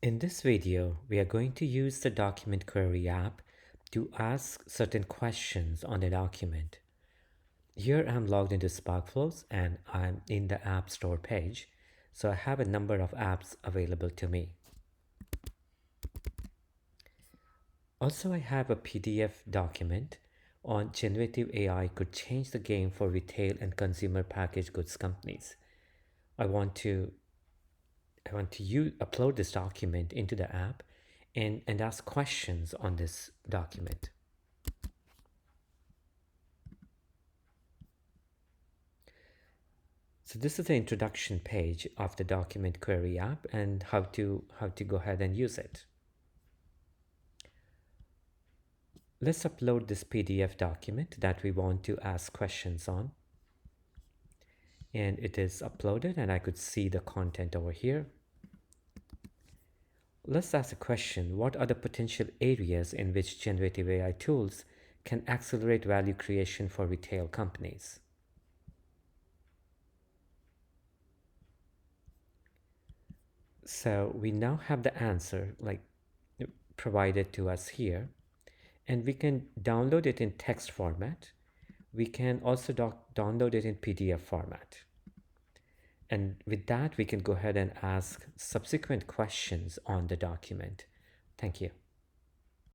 In this video, we are going to use the document query app to ask certain questions on the document. Here I'm logged into SparkFlows and I'm in the App Store page, so I have a number of apps available to me. Also, I have a PDF document on generative AI could change the game for retail and consumer packaged goods companies. I want to upload this document into the app and ask questions on this document. So this is the introduction page of the document query app and how to go ahead and use it. Let's upload this PDF document that we want to ask questions on. And it is uploaded and I could see the content over here. Let's ask a question. What are the potential areas in which generative AI tools can accelerate value creation for retail companies? So we now have the answer provided to us here, and we can download it in text format. We can also download it in PDF format. And with that, we can go ahead and ask subsequent questions on the document. Thank you.